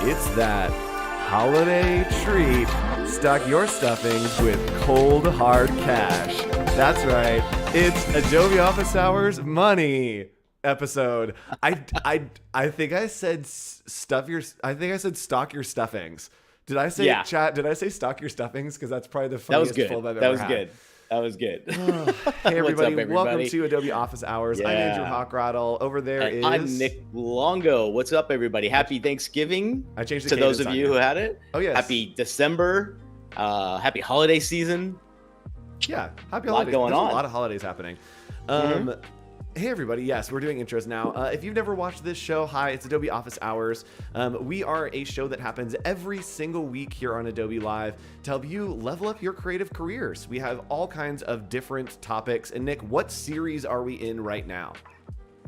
It's that holiday treat. Stock your stuffings with cold, hard cash. That's right. It's Adobe Office Hours Money episode. I think I said stock your stuffings. Did I say chat? Did I say stock your stuffings? Because that's probably the funniest fold I've ever had. That was good. Hey everybody, welcome to Adobe Office Hours. I'm Andrew Hochradel. Over there and I'm Nick Longo. What's up, everybody? Happy Thanksgiving. I changed the to those of you who had it. Oh yes. Happy December. Happy holiday season. Yeah, happy holidays. There's a lot of holidays happening. Hey everybody, yes, we're doing intros now. If you've never watched this show, hi, it's Adobe Office Hours. We are a show that happens every single week here on Adobe Live to help you level up your creative careers. We have all kinds of different topics. And Nick, what series are we in right now?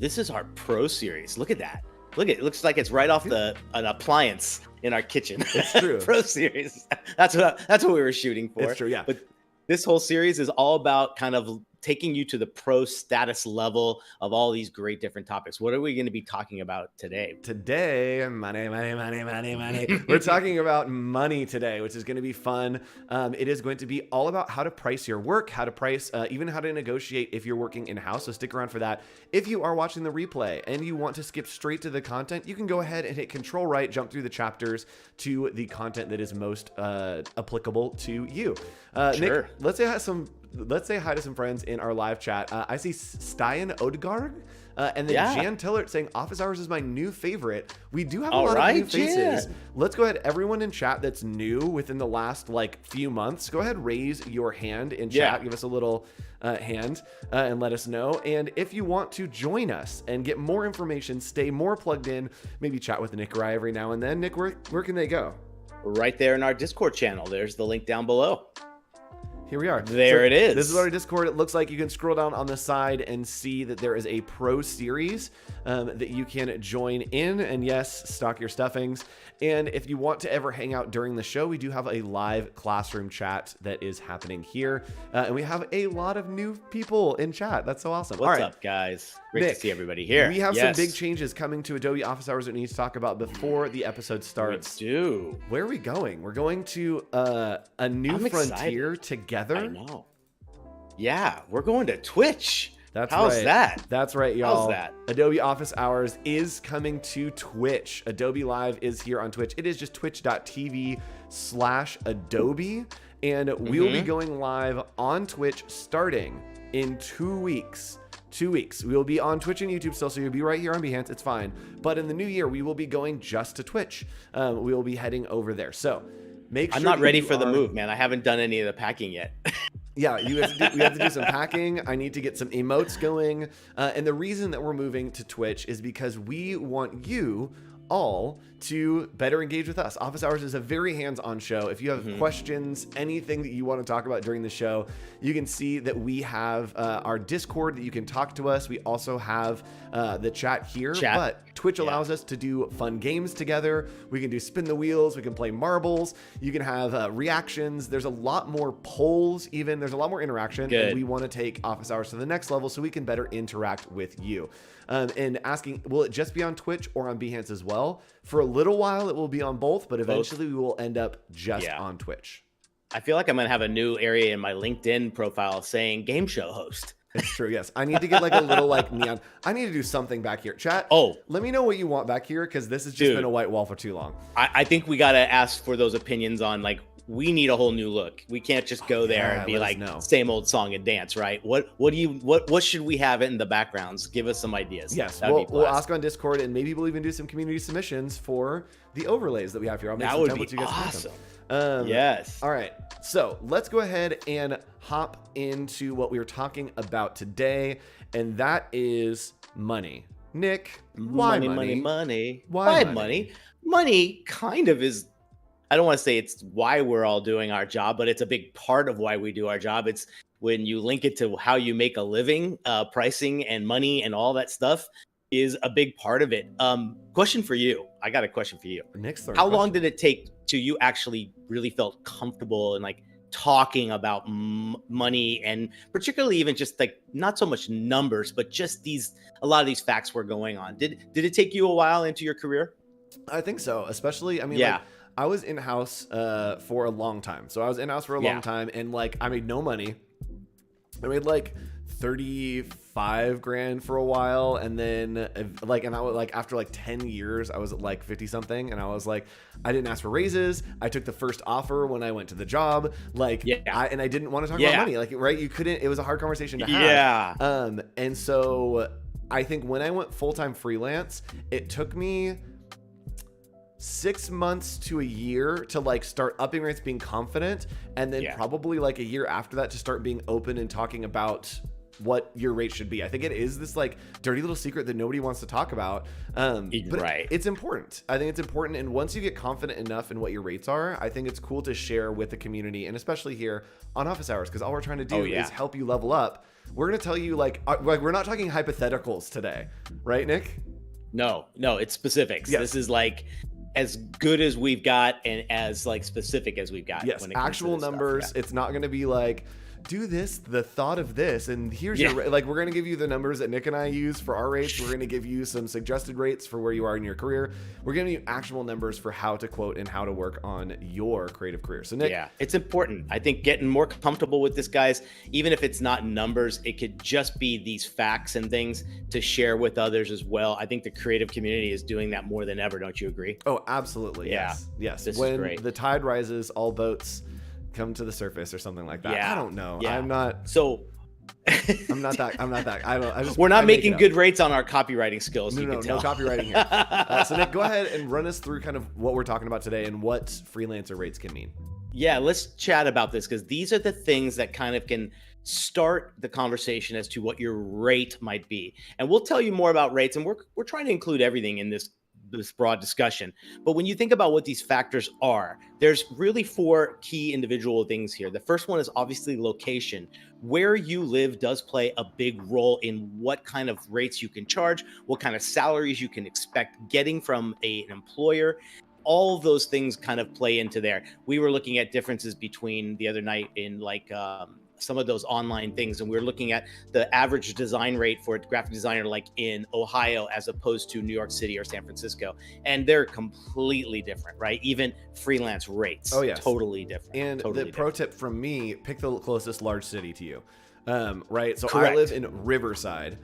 This is our Pro series. Look at that. Look at it. Looks like it's right off an appliance in our kitchen. It's true. Pro series. That's what we were shooting for. It's true, yeah. But this whole series is all about kind of taking you to the pro status level of all these great different topics. What are we going to be talking about today? Today, money. We're talking about money today, which is going to be fun. It is going to be all about how to price your work, how to price, even how to negotiate if you're working in-house. So stick around for that. If you are watching the replay and you want to skip straight to the content, you can go ahead and hit Control Right, jump through the chapters to the content that is most applicable to you. Sure. Nick, let's say hi to some friends in our live chat. I see Stein Odegaard and then Jan Tillert saying Office Hours is my new favorite. We do have a lot of new faces. Jan. Let's go ahead. Everyone in chat that's new within the last few months, go ahead, raise your hand in chat. Give us a little hand and let us know. And if you want to join us and get more information, stay more plugged in, maybe chat with Nick or I every now and then. Nick, where can they go? Right there in our Discord channel. There's the link down below. Here we are. There it is. This is our Discord. It looks like you can scroll down on the side and see that there is a pro series that you can join in. And yes, stock your stuffings. And if you want to ever hang out during the show, we do have a live classroom chat that is happening here. And we have a lot of new people in chat. That's so awesome. What's up, guys? Great to see everybody here. We have some big changes coming to Adobe Office Hours that we need to talk about before the episode starts. We do. Where are we going? We're going to a new frontier together. I know. Yeah, we're going to Twitch. How's that? That's right, y'all. How's that? Adobe Office Hours is coming to Twitch. Adobe Live is here on Twitch. It is just twitch.tv/Adobe. And we will be going live on Twitch starting in 2 weeks. 2 weeks. We will be on Twitch and YouTube still, so you'll be right here on Behance. It's fine. But in the new year, we will be going just to Twitch. We will be heading over there. So make sure I'm not ready for the move, man. I haven't done any of the packing yet. Yeah, we have to do some packing. I need to get some emotes going. And the reason that we're moving to Twitch is because we want you all to better engage with us. Office Hours is a very hands-on show. If you have questions, anything that you want to talk about during the show, you can see that we have our Discord that you can talk to us. We also have the chat here, but Twitch allows us to do fun games together. We can do spin the wheels. We can play marbles. You can have reactions. There's a lot more polls even. There's a lot more interaction. Good. And we want to take Office Hours to the next level so we can better interact with you. And asking, will it just be on Twitch or on Behance as well? For a little while, it will be on both, but eventually we will end up just on Twitch. I feel like I'm going to have a new area in my LinkedIn profile saying game show host. It's true, yes. I need to get a little neon. I need to do something back here. Chat, let me know what you want back here because this has just been a white wall for too long. I think we got to ask for those opinions on we need a whole new look. We can't just go there and be same old song and dance, right? What should we have in the backgrounds? Give us some ideas. Yes, we'll ask on Discord and maybe we'll even do some community submissions for the overlays that we have here. I'll make some templates. You guys awesome. Yes. All right. So let's go ahead and hop into what we were talking about today, and that is money. Nick, why money? Why money? Money kind of is. I don't want to say it's why we're all doing our job, but it's a big part of why we do our job. It's when you link it to how you make a living, pricing and money and all that stuff is a big part of it. Question for you. I got a question for you. How long did it take till you actually really felt comfortable and talking about money, and particularly even just not so much numbers, but just a lot of these facts were going on? Did it take you a while into your career? I think so, especially, I mean, Yeah. like, I was in-house for a long time. So I was in-house for a long time, and like I made no money. I made like 35 grand for a while, and then like, and I was like, after like 10 years I was at like 50 something, and I was like, I didn't ask for raises. I took the first offer when I went to the job, like, I didn't want to talk about money, like, right? You couldn't, it was a hard conversation to have. And so I think when I went full-time freelance, it took me 6 months to a year to like start upping rates, being confident, and then probably like a year after that to start being open and talking about what your rate should be. I think it is this like dirty little secret that nobody wants to talk about. But it's important. I think it's important. And once you get confident enough in what your rates are, I think it's cool to share with the community, and especially here on Office Hours, because all we're trying to do is help you level up. We're going to tell you like we're not talking hypotheticals today, right, Nick? No, it's specifics. This is like as good as we've got and as like specific as we've got. Yes, actual numbers. It's not going to be like, do this, the thought of this, and here's your, like, we're going to give you the numbers that Nick and I use for our rates. We're going to give you some suggested rates for where you are in your career. We're giving you actual numbers for how to quote and how to work on your creative career. So Nick, it's important. I think getting more comfortable with this, guys, even if it's not numbers, it could just be these facts and things to share with others as well. I think the creative community is doing that more than ever. Don't you agree? Oh, absolutely. Yes. This when is great. The tide rises, all boats come to the surface, or something like that. I don't know. I'm not. So I'm not that. We're not making good rates on our copywriting skills. No copywriting here. So Nick, go ahead and run us through kind of what we're talking about today and what freelancer rates can mean. Yeah, let's chat about this, because these are the things that kind of can start the conversation as to what your rate might be. And we'll tell you more about rates, and we're trying to include everything in this broad discussion. But when you think about what these factors are, there's really 4 key individual things here. The first one is obviously location. Where you live does play a big role in what kind of rates you can charge, what kind of salaries you can expect getting from an employer. All of those things kind of play into there. We were looking at differences between the other night in like some of those online things, and we were looking at the average design rate for a graphic designer like in Ohio as opposed to New York City or San Francisco, and they're completely different, right? Even freelance rates, totally different. And totally pro tip from me, pick the closest large city to you, right? So Correct. I live in Riverside.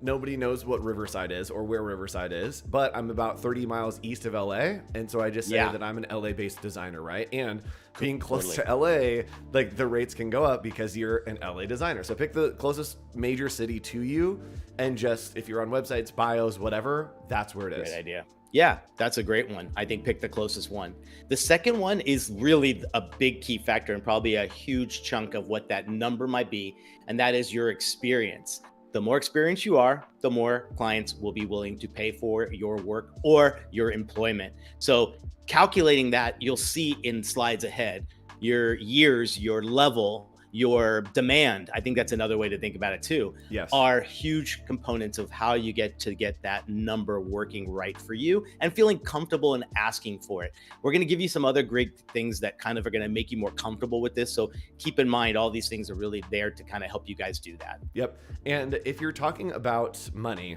Nobody knows what Riverside is or where Riverside is, but I'm about 30 miles east of LA. And so I just say that I'm an LA based designer, right? And being close to LA, like the rates can go up because you're an LA designer. So pick the closest major city to you, and just, if you're on websites, bios, whatever, that's where it is. Great idea. Yeah, that's a great one. I think pick the closest one. The second one is really a big key factor and probably a huge chunk of what that number might be. And that is your experience. The more experienced you are, the more clients will be willing to pay for your work or your employment. So calculating that, you'll see in slides ahead, your years, your level, your demand, I think that's another way to think about it too, are huge components of how you get that number working right for you and feeling comfortable in asking for it. We're going to give you some other great things that kind of are going to make you more comfortable with this. So keep in mind, all these things are really there to kind of help you guys do that. Yep. And if you're talking about money,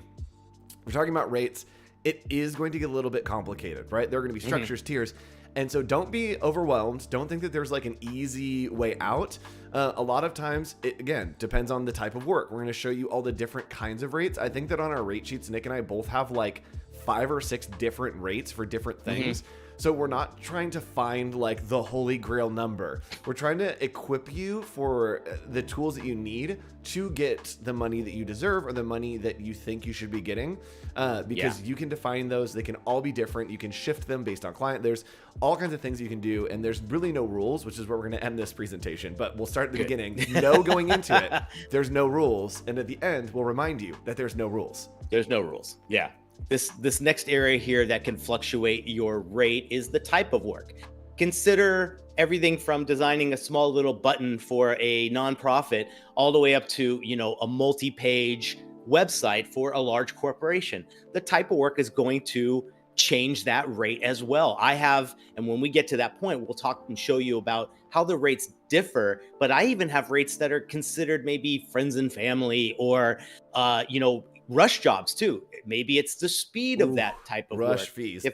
we're talking about rates, it is going to get a little bit complicated, right? There are going to be structures, tiers. And so don't be overwhelmed. Don't think that there's like an easy way out. A lot of times, it, again, depends on the type of work. We're going to show you all the different kinds of rates. I think that on our rate sheets, Nick and I both have like 5 or 6 different rates for different things. So we're not trying to find like the holy grail number. We're trying to equip you for the tools that you need to get the money that you deserve or the money that you think you should be getting, because you can define those. They can all be different. You can shift them based on client. There's all kinds of things you can do, and there's really no rules, which is where we're going to end this presentation. But we'll start at the beginning. No going into it. There's no rules. And at the end, we'll remind you that there's no rules. There's no rules. Yeah. This next area here that can fluctuate your rate is the type of work. Consider everything from designing a small little button for a nonprofit all the way up to, a multi-page website for a large corporation. The type of work is going to change that rate as well. And when we get to that point, we'll talk and show you about how the rates differ, but I even have rates that are considered maybe friends and family or, rush jobs too. Maybe it's the speed of that type of rush work. fees.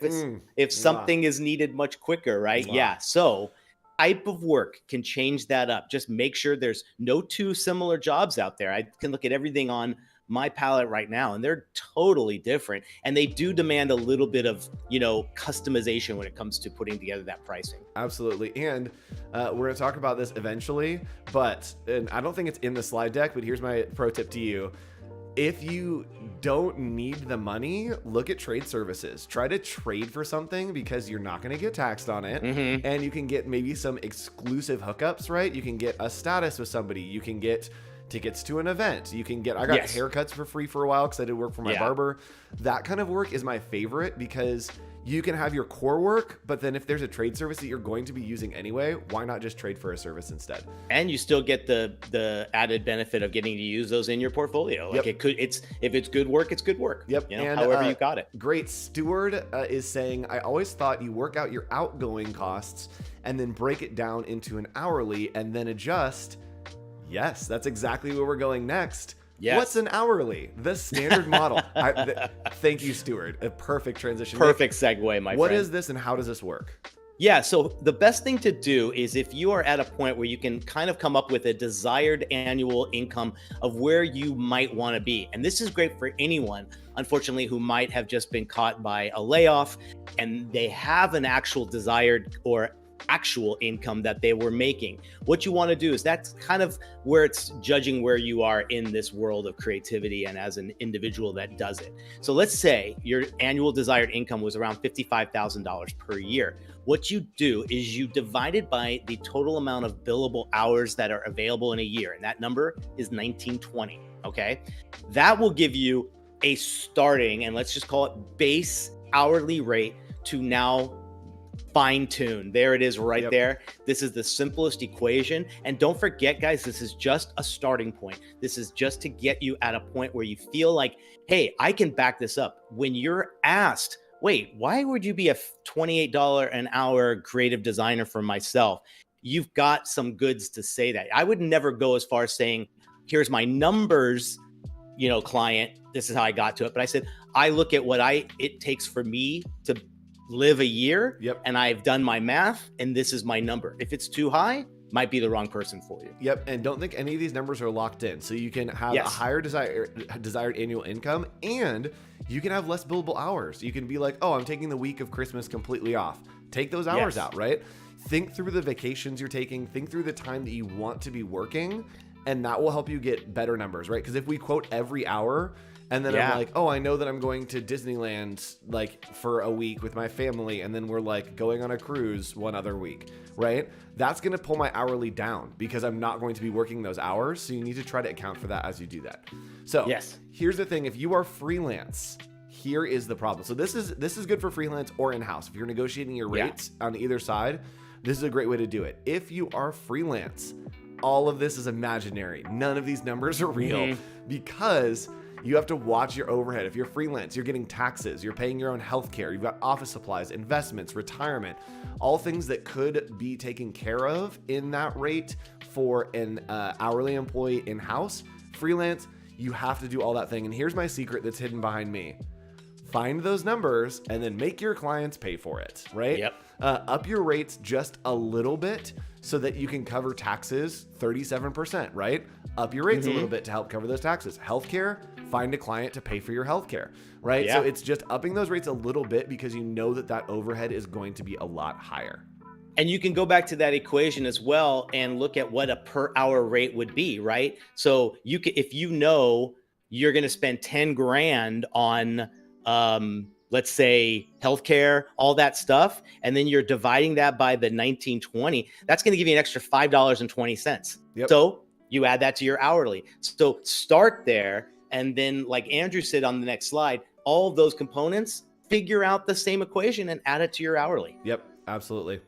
If something is needed much quicker, right? Yeah. So type of work can change that up. Just make sure there's no two similar jobs out there. I can look at everything on my palette right now, and they're totally different. And they do demand a little bit of, customization when it comes to putting together that pricing. Absolutely. And we're going to talk about this eventually, and I don't think it's in the slide deck, but here's my pro tip to you. If you don't need the money, look at trade services. Try to trade for something because you're not going to get taxed on it. And you can get maybe some exclusive hookups, right? You can get a status with somebody. You can get tickets to an event. I got haircuts for free for a while because I did work for my barber. That kind of work is my favorite because you can have your core work, but then if there's a trade service that you're going to be using anyway, why not just trade for a service instead? And you still get the added benefit of getting to use those in your portfolio. Like if it's good work, it's good work. Yep. And, however you got it. Great. Steward is saying, I always thought you work out your outgoing costs and then break it down into an hourly and then adjust. Yes, that's exactly where we're going next. Yes. What's an hourly? The standard model. Thank you, Stuart. A perfect transition. Perfect segue, my friend. What is this and how does this work? Yeah, so the best thing to do is if you are at a point where you can kind of come up with a desired annual income of where you might want to be. And this is great for anyone, unfortunately, who might have just been caught by a layoff and they have an actual desired or actual income that they were making. What you want to do is that's kind of where it's judging where you are in this world of creativity and as an individual that does it. So let's say your annual desired income was around $55,000 per year. What you do is you divide it by the total amount of billable hours that are available in a year. And that number is 1920. Okay. That will give you a starting, and let's just call it base hourly rate to now fine tune. There it is right there. This is the simplest equation. And don't forget, guys, this is just a starting point. This is just to get you at a point where you feel like, hey, I can back this up. When you're asked, wait, why would you be a $28 an hour creative designer for myself? You've got some goods to say that. I would never go as far as saying, here's my numbers, client, this is how I got to it. But I said, I look at what it takes for me to live a year, and I've done my math, and this is my number. If it's too high, might be the wrong person for you. Yep, and don't think any of these numbers are locked in. So you can have a higher desired annual income, and you can have less billable hours. You can be like, oh, I'm taking the week of Christmas completely off. Take those hours out, right? Think through the vacations you're taking. Think through the time that you want to be working, and that will help you get better numbers, right? Because if we quote every hour, and then I'm like, oh, I know that I'm going to Disneyland like for a week with my family. And then we're like going on a cruise one other week, right? That's going to pull my hourly down because I'm not going to be working those hours. So you need to try to account for that as you do that. So here's the thing. If you are freelance, here is the problem. So this is good for freelance or in-house. If you're negotiating your rates on either side, this is a great way to do it. If you are freelance, all of this is imaginary. None of these numbers are real because you have to watch your overhead. If you're freelance, you're getting taxes, you're paying your own healthcare, you've got office supplies, investments, retirement, all things that could be taken care of in that rate for an hourly employee in-house. Freelance, you have to do all that thing. And here's my secret that's hidden behind me. Find those numbers and then make your clients pay for it, right? Up your rates just a little bit so that you can cover taxes 37%, right? Up your rates a little bit to help cover those taxes. Healthcare, find a client to pay for your healthcare, right? So it's just upping those rates a little bit because you know that overhead is going to be a lot higher. And you can go back to that equation as well and look at what a per hour rate would be, right? So you can, if you know you're going to spend 10 grand on, let's say healthcare, all that stuff, and then you're dividing that by the 1920, that's going to give you an extra $5.20. So you add that to your hourly. So start there. And then like Andrew said on the next slide, all of those components, figure out the same equation and add it to your hourly. Yep, absolutely.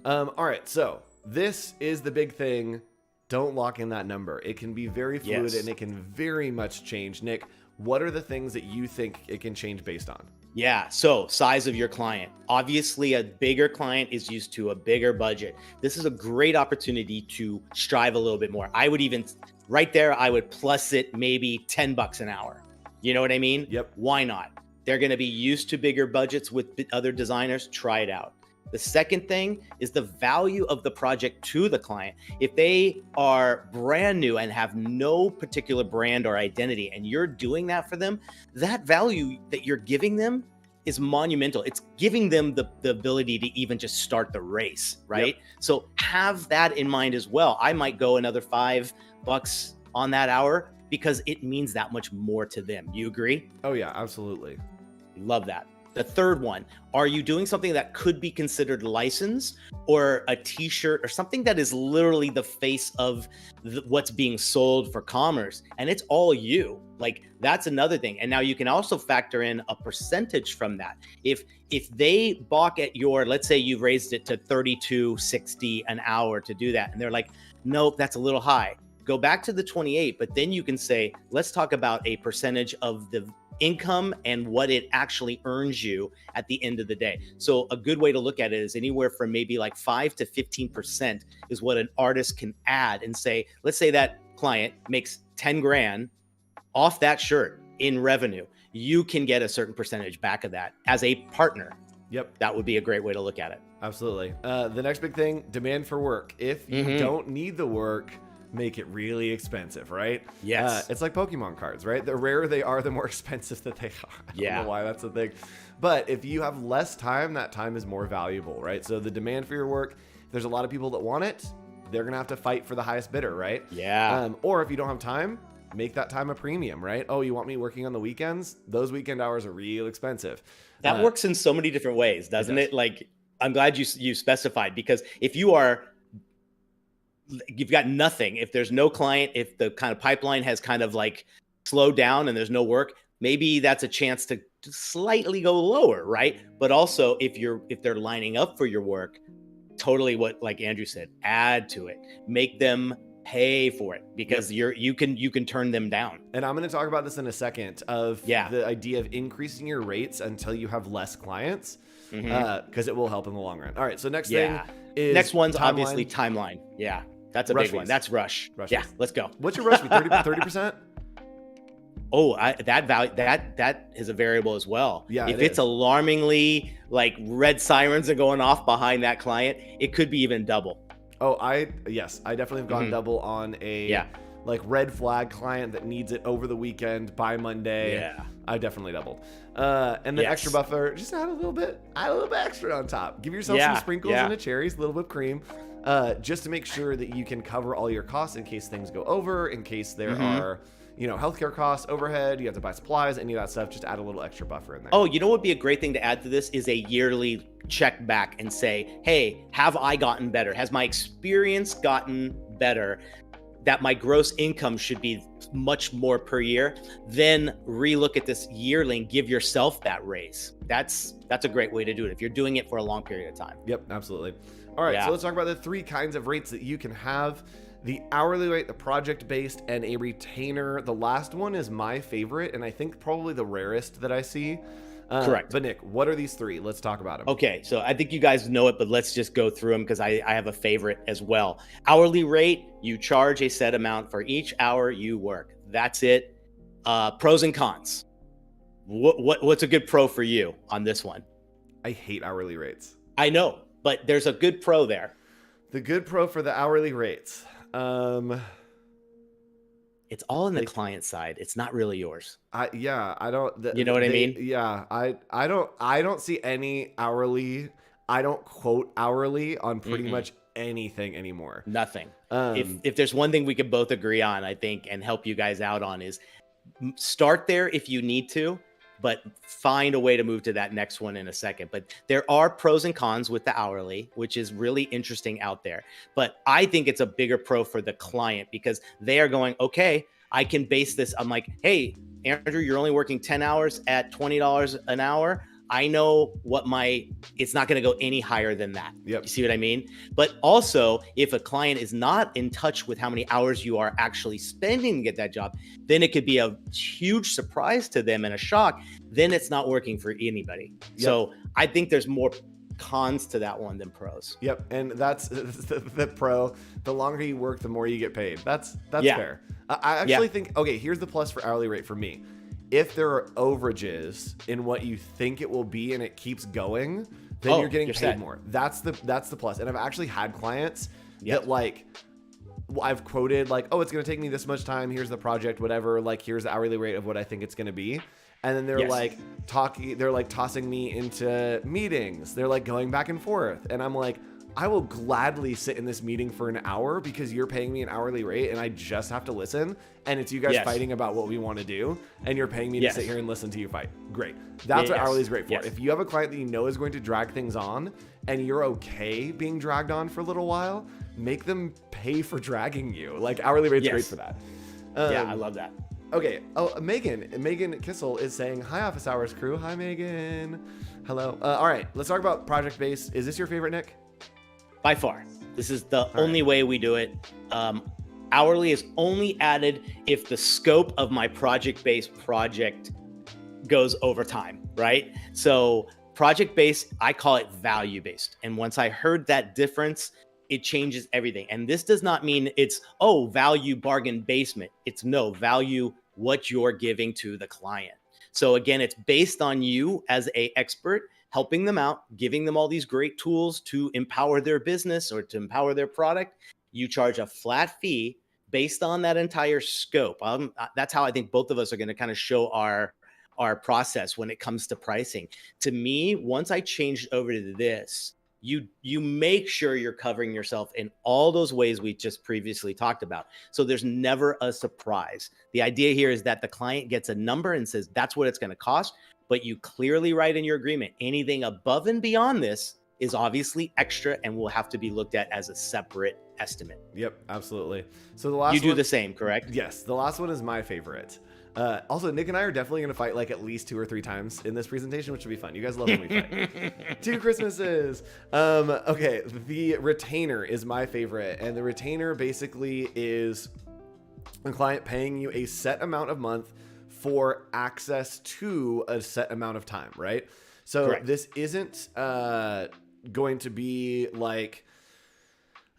All right. So this is the big thing. Don't lock in that number. It can be very fluid and it can very much change. Nick, what are the things that you think it can change based on? Yeah. So size of your client. Obviously, a bigger client is used to a bigger budget. This is a great opportunity to strive a little bit more. I would even right there, I would plus it maybe $10 an hour. You know what I mean? Yep. Why not? They're going to be used to bigger budgets with other designers. Try it out. The second thing is the value of the project to the client. If they are brand new and have no particular brand or identity, and you're doing that for them, that value that you're giving them is monumental. It's giving them the ability to even just start the race, right? Yep. So have that in mind as well. I might go another $5 on that hour because it means that much more to them. You agree? Oh yeah, absolutely. Love that. The third one, are you doing something that could be considered license or a t-shirt or something that is literally the face of what's being sold for commerce? And it's all you. Like, that's another thing. And now you can also factor in a percentage from that. If they balk at your, let's say you've raised it to $32.60 an hour to do that, and they're like, nope, that's a little high. Go back to the 28, but then you can say, let's talk about a percentage of the income and what it actually earns you at the end of the day. So a good way to look at it is anywhere from maybe like 5 to 15% is what an artist can add and say, let's say that client makes 10 grand off that shirt in revenue. You can get a certain percentage back of that as a partner. Yep. That would be a great way to look at it. Absolutely. The next big thing, demand for work. If you don't need the work, make it really expensive, right? Yes. It's like Pokemon cards, right? The rarer they are, the more expensive that they are. I don't know why that's the thing. But if you have less time, that time is more valuable, right? So the demand for your work, if there's a lot of people that want it, they're going to have to fight for the highest bidder, right? Yeah. Or if you don't have time, make that time a premium, right? Oh, you want me working on the weekends? Those weekend hours are real expensive. That works in so many different ways, doesn't it? Like, I'm glad you specified, because if you've got nothing, if there's no client, if the kind of pipeline has kind of like slowed down and there's no work, maybe that's a chance to slightly go lower, right? But also if they're lining up for your work, totally what, like Andrew said, add to it, make them pay for it, because you can turn them down. And I'm going to talk about this in a second of the idea of increasing your rates until you have less clients, because it will help in the long run. All right. So next thing is next one's obviously timeline. Yeah. That's a big one. That's rush. Yeah, let's go. What's your rush fee? 30%? Oh, that is a variable as well. Yeah, if it's alarmingly like red sirens are going off behind that client, it could be even double. Oh, I definitely have gone double on a like red flag client that needs it over the weekend by Monday. Yeah, I definitely doubled. And then extra buffer, just add a little bit extra on top. Give yourself some sprinkles and a cherries, a little whipped cream. Just to make sure that you can cover all your costs in case things go over, in case there are, healthcare costs, overhead, you have to buy supplies, any of that stuff. Just add a little extra buffer in there. Oh, you know what would be a great thing to add to this is a yearly check back and say, hey, have I gotten better? Has my experience gotten better? That my gross income should be much more per year. Then relook at this yearly and give yourself that raise. That's a great way to do it if you're doing it for a long period of time. Yep, absolutely. All right, so let's talk about the 3 kinds of rates that you can have: the hourly rate, the project-based, and a retainer. The last one is my favorite, and I think probably the rarest that I see. Correct. But Nick, what are these 3? Let's talk about them. Okay, so I think you guys know it, but let's just go through them because I have a favorite as well. Hourly rate, you charge a set amount for each hour you work. That's it. Pros and cons. What's a good pro for you on this one? I hate hourly rates. I know, but there's a good pro there. The good pro for the hourly rates. It's all in the client side. It's not really yours. I don't. You know what I mean? Yeah, I don't see any hourly. I don't quote hourly on pretty much anything anymore. Nothing. If there's one thing we could both agree on, I think, and help you guys out on, is start there if you need to, but find a way to move to that next one in a second. But there are pros and cons with the hourly, which is really interesting out there. But I think it's a bigger pro for the client because they are going, okay, I can base this. I'm like, hey, Andrew, you're only working 10 hours at $20 an hour. I know it's not going to go any higher than that. Yep. You see what I mean? But also, if a client is not in touch with how many hours you are actually spending to get that job, then it could be a huge surprise to them and a shock. Then it's not working for anybody. Yep. So I think there's more cons to that one than pros. Yep. And that's the pro. The longer you work, the more you get paid. That's fair. I actually think, okay, here's the plus for hourly rate for me. if there are overages in what you think it will be and it keeps going, then you're getting paid set. more. That's the plus. And I've actually had clients Yep. that like, I've quoted like, oh, it's going to take me this much time. Here's the project, whatever. Like, here's the hourly rate of what I think it's going to be. And then they're like they're like tossing me into meetings. They're like going back and forth. And I'm like, I will gladly sit in this meeting for an hour because you're paying me an hourly rate and I just have to listen. And it's you guys fighting about what we want to do. And you're paying me to sit here and listen to you fight. Great. That's what hourly is great for. If you have a client that you know is going to drag things on and you're okay being dragged on for a little while, make them pay for dragging you. Like, hourly rate's great for that. I love that. Okay. Oh, Megan Kissel is saying, hi, Office Hours crew. Hi, Megan. Hello. All right. Let's talk about project-based. Is this your favorite, Nick? By far. This is the only way we do it. Hourly is only added if the scope of my project-based project goes over time, right? So project-based, I call it value-based. And once I heard that difference, it changes everything. And this does not mean it's, value bargain basement. It's no, value what you're giving to the client. So again, it's based on you as a expert, helping them out, giving them all these great tools to empower their business or to empower their product. You charge a flat fee based on that entire scope. That's how I think both of us are going to kind of show our process when it comes to pricing. To me, once I changed over to this, you make sure you're covering yourself in all those ways we just previously talked about. So there's never a surprise. The idea here is that the client gets a number and says, that's what it's going to cost. But you clearly write in your agreement, anything above and beyond this is obviously extra and will have to be looked at as a separate estimate. Yep, absolutely. So the last you do the same, correct? Yes. The last one is my favorite. Also, Nick and I are definitely going to fight like at least 2 or 3 times in this presentation, which will be fun. You guys love when we fight. 2 Christmases. Okay, the retainer is my favorite. And the retainer basically is a client paying you a set amount of month for access to a set amount of time, right? So this isn't going to be like,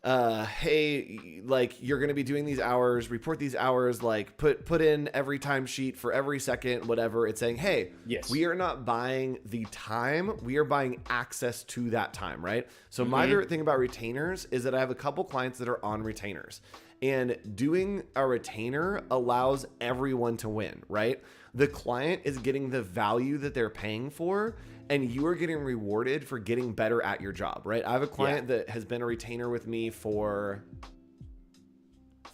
hey, like you're going to be doing these hours, report these hours, like put in every timesheet for every second, whatever. It's saying, hey, we are not buying the time, we are buying access to that time, right? So my favorite thing about retainers is that I have a couple clients that are on retainers, and doing a retainer allows everyone to win, right? The client is getting the value that they're paying for, and you are getting rewarded for getting better at your job, right? I have a client that has been a retainer with me for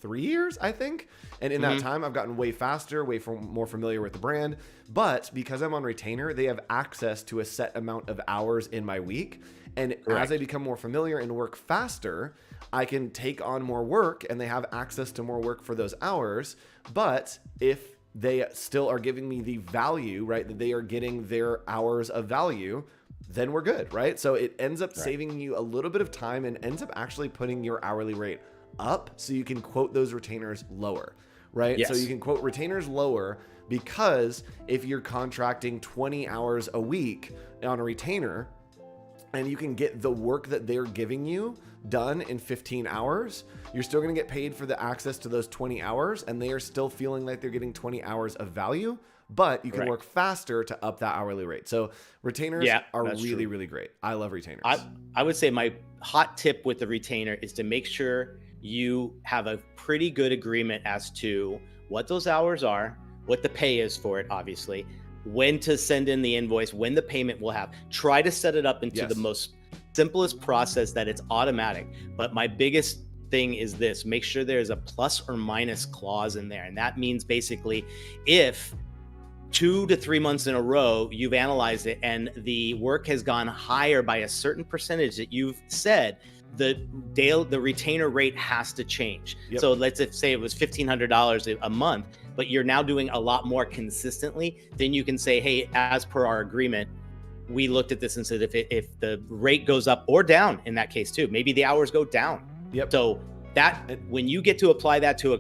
3 years, I think. And in that time, I've gotten way faster, more familiar with the brand. But because I'm on retainer, they have access to a set amount of hours in my week. And as I become more familiar and work faster, I can take on more work, and they have access to more work for those hours. But if they still are giving me the value, right, that they are getting their hours of value, then we're good, right? So it ends up saving you a little bit of time and ends up actually putting your hourly rate up so you can quote those retainers lower, right? So you can quote retainers lower because if you're contracting 20 hours a week on a retainer and you can get the work that they're giving you done in 15 hours, you're still going to get paid for the access to those 20 hours, and they are still feeling like they're getting 20 hours of value, but you can work faster to up that hourly rate. So retainers are really, really great. I love retainers. I would say my hot tip with the retainer is to make sure you have a pretty good agreement as to what those hours are, what the pay is for it, obviously, when to send in the invoice, when the payment will have. Try to set it up into the most simplest process that it's automatic. But my biggest thing is this: make sure there's a plus or minus clause in there. And that means basically if 2 to 3 months in a row you've analyzed it and the work has gone higher by a certain percentage that you've said, the retainer rate has to change. So let's say it was $1,500 a month, but you're now doing a lot more consistently. Then you can say, hey, as per our agreement, we looked at this and said if the rate goes up or down in that case too, maybe the hours go down. So that when you get to apply that to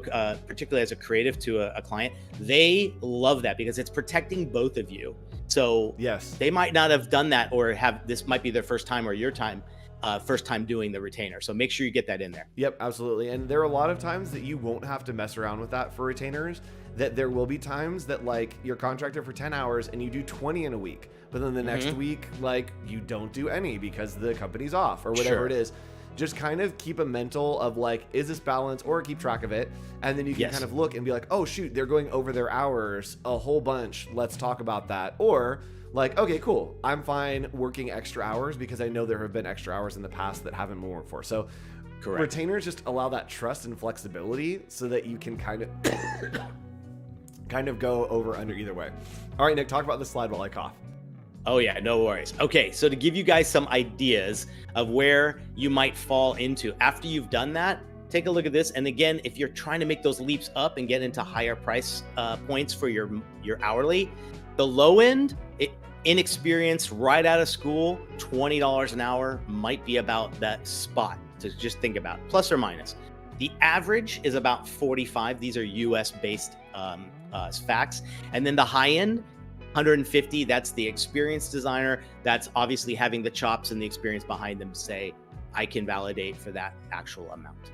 particularly as a creative to a client, they love that because it's protecting both of you. So they might not have done that or this might be their first time or your first time doing the retainer. So make sure you get that in there. Yep, absolutely. And there are a lot of times that you won't have to mess around with that for retainers. that there will be times that like you're contracted for 10 hours and you do 20 in a week, but then the next week, like you don't do any because the company's off or whatever it is. Just kind of keep a mental of like, is this balanced, or keep track of it. And then you can kind of look and be like, oh shoot, they're going over their hours a whole bunch. Let's talk about that. Or like, okay, cool. I'm fine working extra hours because I know there have been extra hours in the past that haven't been worked for. So retainers just allow that trust and flexibility so that you can kind of go over under either way. All right, Nick, talk about this slide while I cough. Oh yeah, no worries. Okay, so to give you guys some ideas of where you might fall into after you've done that, take a look at this. And again, if you're trying to make those leaps up and get into higher price points for your hourly, the low end, inexperienced, right out of school, $20 an hour might be about that spot to just think about, plus or minus. The average is about 45. These are US based facts. And then the high end, 150, that's the experienced designer. That's obviously having the chops and the experience behind them to say, I can validate for that actual amount.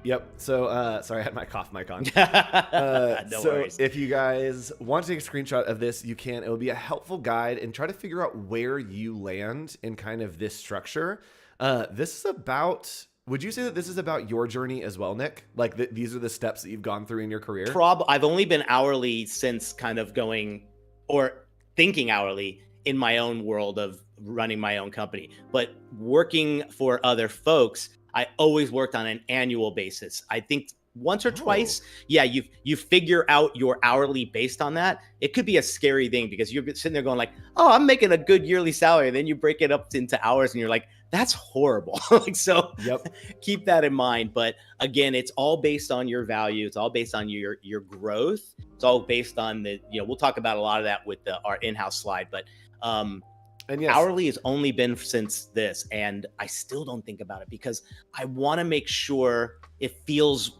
Yep. So, sorry, I had my cough mic on. No worries. If you guys want to take a screenshot of this, you can. It will be a helpful guide and try to figure out where you land in kind of this structure. This is about... Would you say that this is about your journey as well, Nick? Like these are the steps that you've gone through in your career? I've only been hourly since kind of going or thinking hourly in my own world of running my own company. But working for other folks, I always worked on an annual basis. I think once or twice, you figure out your hourly based on that. It could be a scary thing because you're sitting there going like, oh, I'm making a good yearly salary. And then you break it up into hours and you're like, that's horrible. Keep that in mind. But again, it's all based on your value. It's all based on your growth. It's all based on we'll talk about a lot of that with our in-house slide, but hourly has only been since this. And I still don't think about it because I want to make sure it feels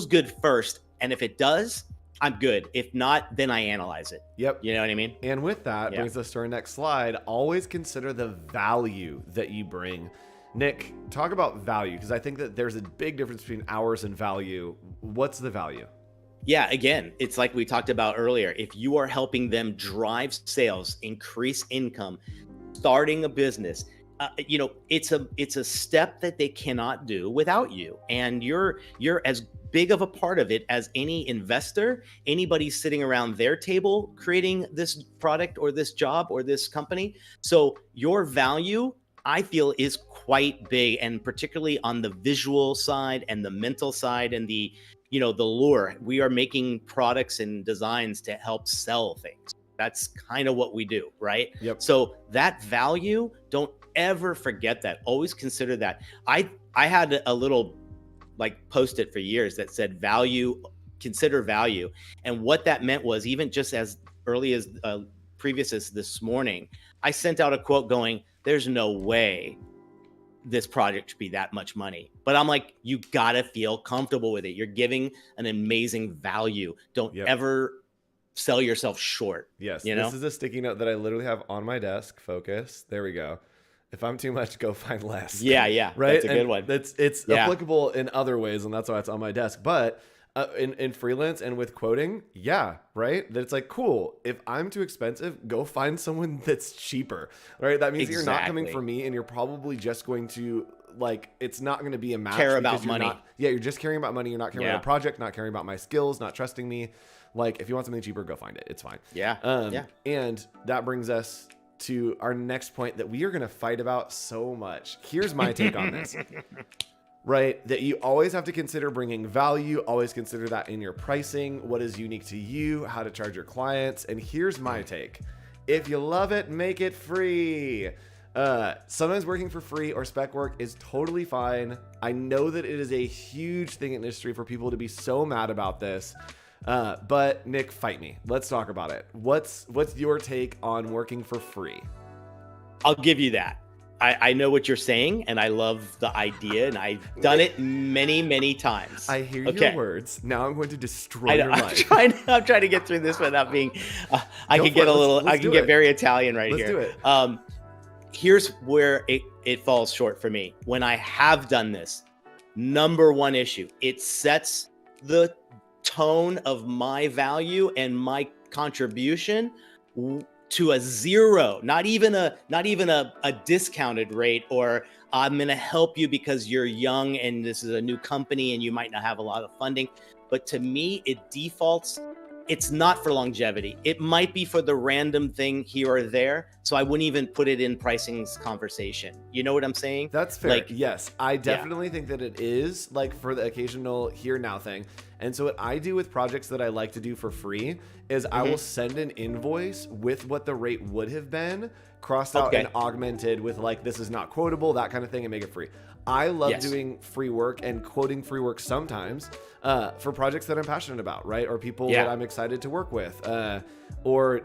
good first. And if it does, I'm good. If not, then I analyze it. Yep. You know what I mean? And with that brings us to our next slide. Always consider the value that you bring. Nick, talk about value, because I think that there's a big difference between hours and value. What's the value? Yeah, again, it's like we talked about earlier. If you are helping them drive sales, increase income, starting a business, it's a step that they cannot do without you. And you're as big of a part of it as any investor, anybody sitting around their table creating this product or this job or this company. So your value, I feel, is quite big, and particularly on the visual side and the mental side and the lure. We are making products and designs to help sell things. That's kind of what we do, right? Yep. So that value, don't ever forget that. Always consider that. I had a little Post-it for years that said value, consider value. And what that meant was, even just as early as previous as this morning, I sent out a quote going, there's no way this project should be that much money. But I'm like, you gotta feel comfortable with it. You're giving an amazing value. Don't ever sell yourself short. Yes. You know? This is a sticky note that I literally have on my desk. Focus. There we go. If I'm too much, go find less. Yeah. Right. That's a good one. It's applicable in other ways, and that's why it's on my desk. But in freelance and with quoting, right. That it's like, cool. If I'm too expensive, go find someone that's cheaper. Right. That means that you're not coming for me, and you're probably just going to it's not going to be a match. Care about money. You're just caring about money. You're not caring about a project, not caring about my skills, not trusting me. If you want something cheaper, go find it. It's fine. And that brings us to our next point that we are going to fight about so much. Here's my take on this. Right? That you always have to consider bringing value, always consider that in your pricing, what is unique to you, how to charge your clients. And here's my take. If you love it, make it free. Sometimes working for free or spec work is totally fine. I know that it is a huge thing in industry for people to be so mad about this. But Nick, fight me. Let's talk about it. What's your take on working for free? I'll give you that. I know what you're saying, and I love the idea, and I've done it many, many times. I hear your words. Now I'm going to destroy your life. I'm trying to get through this without being. I can get very Italian right here. Let's do it. Here's where it falls short for me. When I have done this, number one issue, it sets the tone of my value and my contribution to a zero, not even a discounted rate, or I'm going to help you because you're young and this is a new company and you might not have a lot of funding. But to me, it defaults. It's not for longevity. It might be for the random thing here or there. So I wouldn't even put it in pricing's conversation. You know what I'm saying? That's fair. Like, yes, I definitely think that it is like for the occasional here now thing. And so what I do with projects that I like to do for free is I will send an invoice with what the rate would have been, crossed out and augmented with like, this is not quotable, that kind of thing, and make it free. I love doing free work and quoting free work sometimes for projects that I'm passionate about, right? Or people that I'm excited to work with, or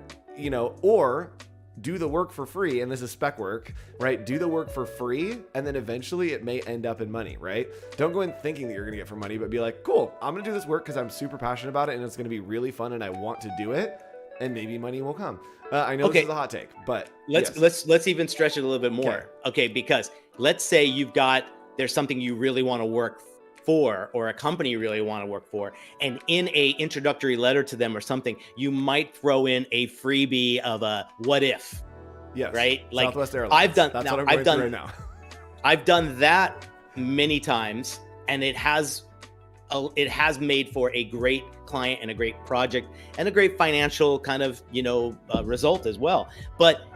do the work for free. And this is spec work, right? Do the work for free. And then eventually it may end up in money, right? Don't go in thinking that you're going to get for money, but be like, cool, I'm going to do this work because I'm super passionate about it and it's going to be really fun and I want to do it. And maybe money will come. I know this is a hot take, but let's even stretch it a little bit more. Okay, because let's say there's something you really want to work for, or a company you really want to work for, and in a introductory letter to them or something, you might throw in a freebie of a what if. Yes. Right? Like Southwest Airlines. I've done that many times, and it has made for a great client and a great project and a great financial kind of, result as well. But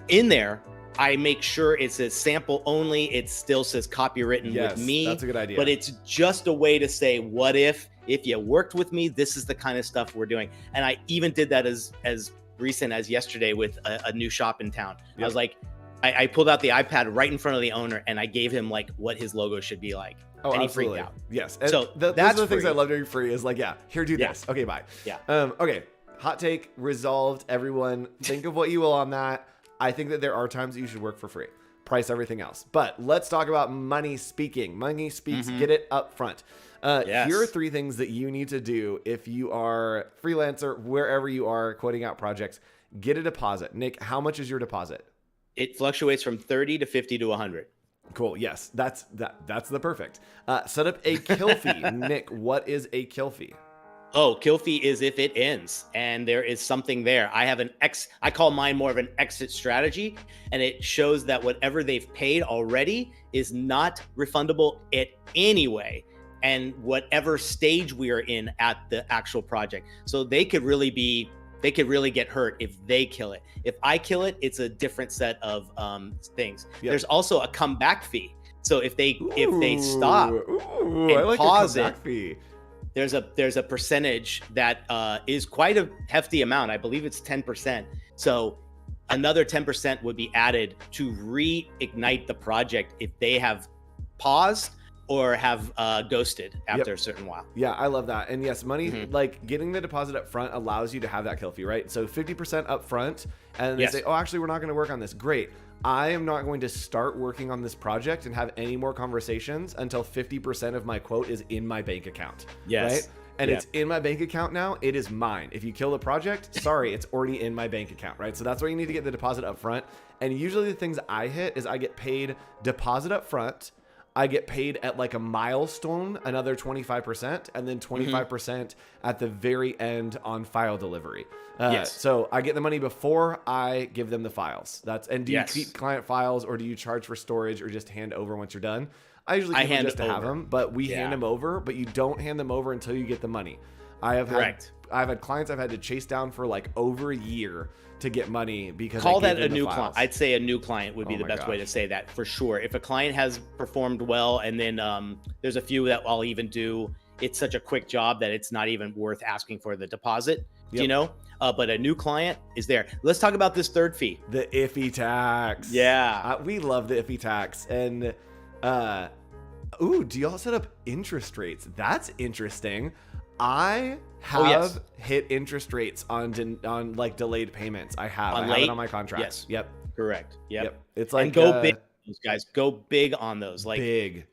in there, I make sure it's a sample only. It still says copywritten with me. That's a good idea. But it's just a way to say, what if you worked with me, this is the kind of stuff we're doing. And I even did that as recent as yesterday with a new shop in town. I was like, I pulled out the iPad right in front of the owner and I gave him like what his logo should be like. Oh, and absolutely. He freaked out. Yes. And so those are the things I love doing free is like, here, do this. Okay, bye. Yeah. Okay. Hot take resolved. Everyone think of what you will on that. I think that there are times that you should work for free. Price everything else. But let's talk about money speaking. Money speaks. Get it up front. Here are 3 things that you need to do if you are freelancer, wherever you are quoting out projects. Get a deposit. Nick, how much is your deposit? It fluctuates from 30 to 50 to 100. Cool. Yes, that's the perfect. Set up a kill fee. Nick, what is a kill fee? Oh, kill fee is if it ends and there is something there. I have I call mine more of an exit strategy, and it shows that whatever they've paid already is not refundable at any way, and whatever stage we are in at the actual project. So they could really get hurt if they kill it. If I kill it, it's a different set of things. Yep. There's also a comeback fee. So if they stop and pause it, fee. There's a percentage that is quite a hefty amount. I believe it's 10%. So another 10% would be added to reignite the project if they have paused or have ghosted after a certain while. Yeah, I love that. And yes, money, like getting the deposit up front allows you to have that kill fee, right? So 50% up front, and then they say, oh, actually, we're not going to work on this. Great. I am not going to start working on this project and have any more conversations until 50% of my quote is in my bank account. Yes. Right? And it's in my bank account now. It is mine. If you kill the project, sorry, it's already in my bank account, right? So that's why you need to get the deposit up front. And usually the things I hit is I get paid deposit up front. I get paid at like a milestone, another 25%, and then 25% at the very end on file delivery. So I get the money before I give them the files. Do you keep client files, or do you charge for storage, or just hand over once you're done? I usually keep them just to have them, but we hand them over, but you don't hand them over until you get the money. I've had clients I've had to chase down for like over a year to get money because call that a new client. I'd say a new client would be the best way to say that for sure. If a client has performed well, and then there's a few that I'll even do, it's such a quick job that it's not even worth asking for the deposit, but a new client is there. Let's talk about this third fee. The iffy tax. Yeah. We love the iffy tax. And do y'all set up interest rates? That's interesting. I have hit interest rates on like delayed payments. I have it on my contract. Yes. Yep. Correct. Yep. It's like, and go big, guys. Go big on those. Like big.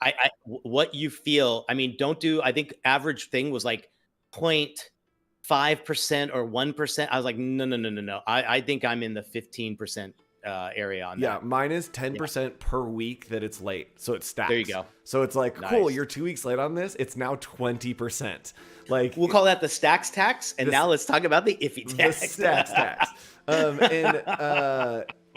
What you feel. I mean, don't do. I think average thing was like 0.5% or 1%. I was like, no. I think I'm in the 15% area on Yeah, that. mine is 10% per week that it's late. So it stacks. There you go. So it's like, Nice. cool, you're 2 weeks late on this. It's now 20%. Like, We'll call that the stacks tax. And now let's talk about the iffy tax. The stacks tax.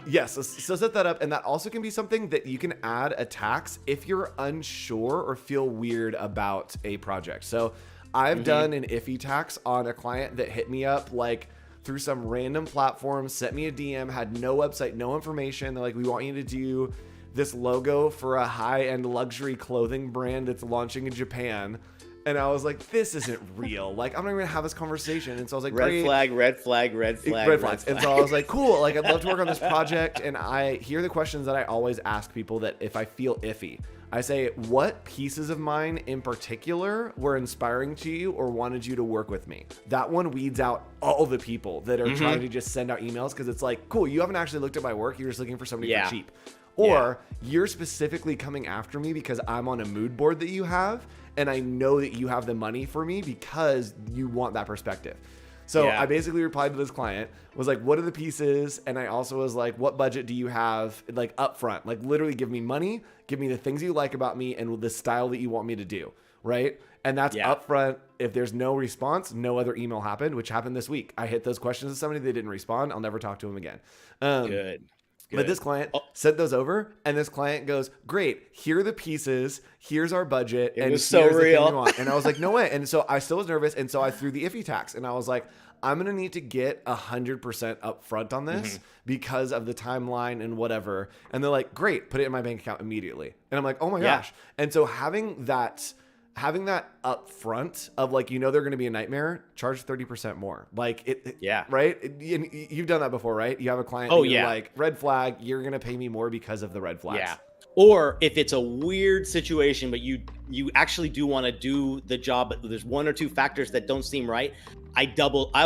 Yes, so set that up. And that also can be something that you can add a tax if you're unsure or feel weird about a project. So I've done an iffy tax on a client that hit me up like through some random platform, sent me a DM, had no website, no information. They're like, we want you to do this logo for a high-end luxury clothing brand that's launching in Japan. And I was like, this isn't real. Like, I'm not even gonna have this conversation. And so I was like, red flag, red flag, red flag, red flag. And so I was like, cool. Like, I'd love to work on this project. And here are the questions that I always ask people that if I feel iffy. I say, what pieces of mine in particular were inspiring to you or wanted you to work with me? That one weeds out all the people that are trying to just send out emails because it's like, cool, you haven't actually looked at my work. You're just looking for somebody for cheap. Or you're specifically coming after me because I'm on a mood board that you have and I know that you have the money for me because you want that perspective. So I basically replied to this client, was like, what are the pieces? And I also was like, what budget do you have like upfront? Like literally give me money, give me the things you like about me and the style that you want me to do, right? And that's upfront. If there's no response, no other email happened, which happened this week. I hit those questions to somebody, they didn't respond. I'll never talk to them again. Good. But this client sent those over, and this client goes, great, here are the pieces, here's our budget, and was so here's the thing real. we want. And I was like, no way. And so I still was nervous, and so I threw the iffy tax, and I was like, I'm going to need to get 100% up front on this because of the timeline and whatever. And they're like, great, put it in my bank account immediately. And I'm like, oh my gosh. And so having that up front of like, you know, they're going to be a nightmare, charge 30% more. Like right? You've done that before, right? You have a client you're like, red flag, you're going to pay me more because of the red flags. Yeah. Or if it's a weird situation, but you actually do want to do the job, but there's one or two factors that don't seem right, I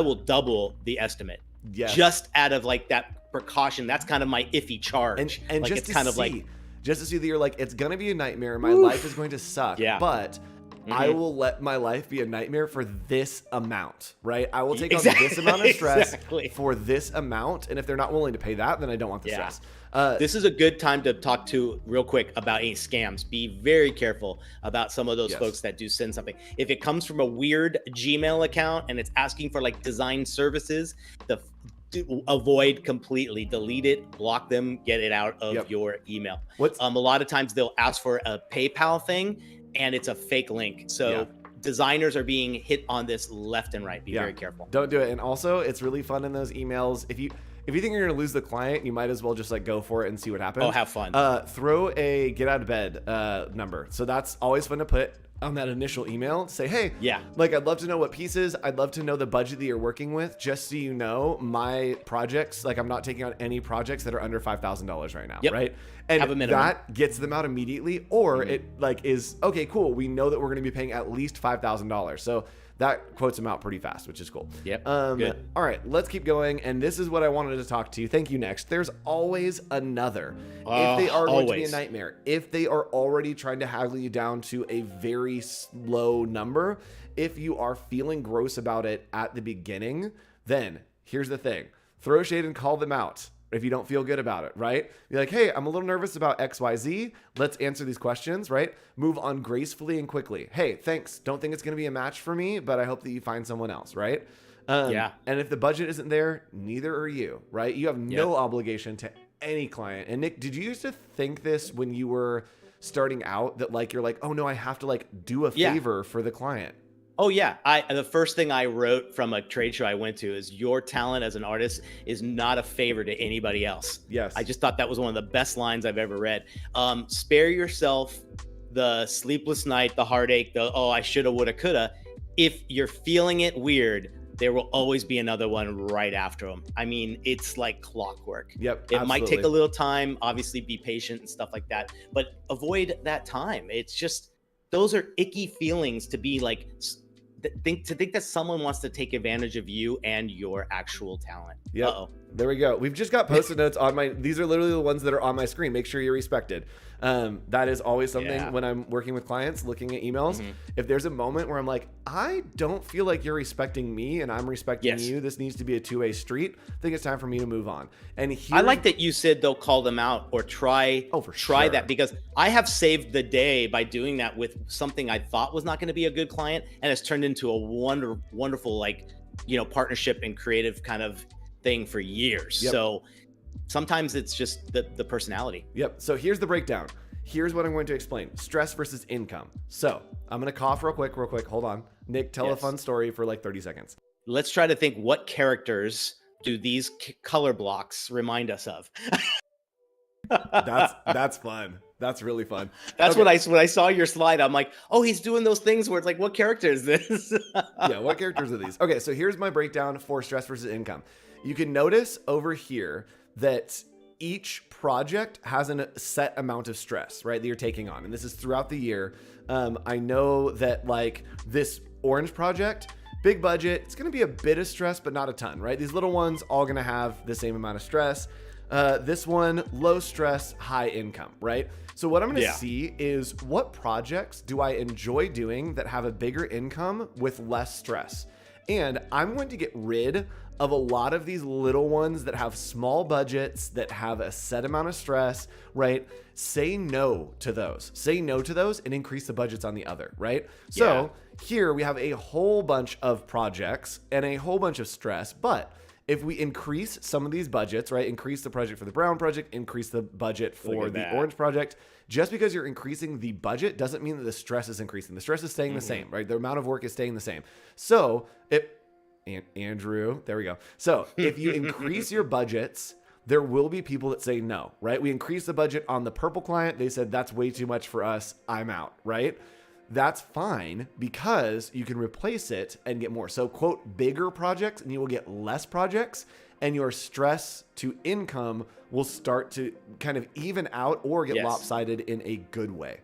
will double the estimate. Yes. Just out of like that precaution. That's kind of my iffy charge. And like, just it's to kind of see, like, just to see that you're like, it's going to be a nightmare. My life is going to suck. But I will let my life be a nightmare for this amount, right? I will take on this amount of stress for this amount. And if they're not willing to pay that, then I don't want the stress. This is a good time to talk to real quick about any scams. Be very careful about some of those folks that do send something. If it comes from a weird Gmail account and it's asking for like design services, avoid completely, delete it, block them, get it out of your email. A lot of times they'll ask for a PayPal thing and it's a fake link. So designers are being hit on this left and right. Be very careful. Don't do it. And also it's really fun in those emails. If you think you're going to lose the client, you might as well just like go for it and see what happens. Oh, have fun. Throw a get out of bed number. So that's always fun to put on that initial email. Say, hey, like I'd love to know what pieces. I'd love to know the budget that you're working with. Just so you know, my projects, like I'm not taking on any projects that are under $5,000 right now, right? And have a minimum. That gets them out immediately. Or it like is, okay, cool. We know that we're going to be paying at least $5,000. So that quotes them out pretty fast, which is cool. Good. All right, let's keep going. And this is what I wanted to talk to you. Thank you. Next, there's always another. If they are going to be a nightmare, if they are already trying to haggle you down to a very low number, if you are feeling gross about it at the beginning, then here's the thing: throw shade and call them out. If you don't feel good about it, right? Be like, hey, I'm a little nervous about XYZ. Let's answer these questions, right? Move on gracefully and quickly. Hey, thanks. Don't think it's going to be a match for me, but I hope that you find someone else, right? And if the budget isn't there, neither are you, right? You have no obligation to any client. And Nick, did you used to think this when you were starting out that like, you're like, oh no, I have to like do a favor for the client? Oh yeah. The first thing I wrote from a trade show I went to is your talent as an artist is not a favor to anybody else. Yes. I just thought that was one of the best lines I've ever read. Spare yourself the sleepless night, the heartache, I shoulda, woulda, coulda. If you're feeling it weird, there will always be another one right after them. I mean, it's like clockwork. It might take a little time, obviously be patient and stuff like that, but avoid that time. It's just, those are icky feelings to be like think that someone wants to take advantage of you and your actual talent. Yep. Uh-oh. There we go. We've just got Post-it notes on my, these are literally the ones that are on my screen. Make sure you're respected. That is always something when I'm working with clients, looking at emails. If there's a moment where I'm like, I don't feel like you're respecting me and I'm respecting you, this needs to be a two-way street, I think it's time for me to move on. And I like that you said they'll call them out or try that, because I have saved the day by doing that with something I thought was not going to be a good client, and it's turned into a wonderful, like, partnership and creative kind of thing for years. So sometimes it's just the personality. So here's the breakdown. Here's what I'm going to explain. Stress versus income. So I'm going to cough real quick. Hold on. Nick, tell a fun story for like 30 seconds. Let's try to think, what characters do these color blocks remind us of? That's fun. That's really fun. That's when I saw your slide, I'm like, oh, he's doing those things where it's like, what character is this? What characters are these? Okay, so here's my breakdown for stress versus income. You can notice over here that each project has a set amount of stress, right, that you're taking on. And this is throughout the year. I know that like this orange project, big budget, it's going to be a bit of stress, but not a ton, right? These little ones all going to have the same amount of stress. This one, low stress, high income, right? So what I'm going to see is what projects do I enjoy doing that have a bigger income with less stress? And I'm going to get rid of a lot of these little ones that have small budgets, that have a set amount of stress, right? Say no to those. Say no to those and increase the budgets on the other, right? So here we have a whole bunch of projects and a whole bunch of stress, but if we increase some of these budgets, right? Increase the budget for the brown project, increase the budget for the orange project. Just because you're increasing the budget doesn't mean that the stress is increasing. The stress is staying the same, right? The amount of work is staying the same. So Andrew, there we go. So if you increase your budgets, there will be people that say no, right? We increased the budget on the purple client. They said, that's way too much for us. I'm out, right? That's fine because you can replace it and get more. So quote, bigger projects, and you will get less projects, and your stress to income will start to kind of even out or get lopsided in a good way.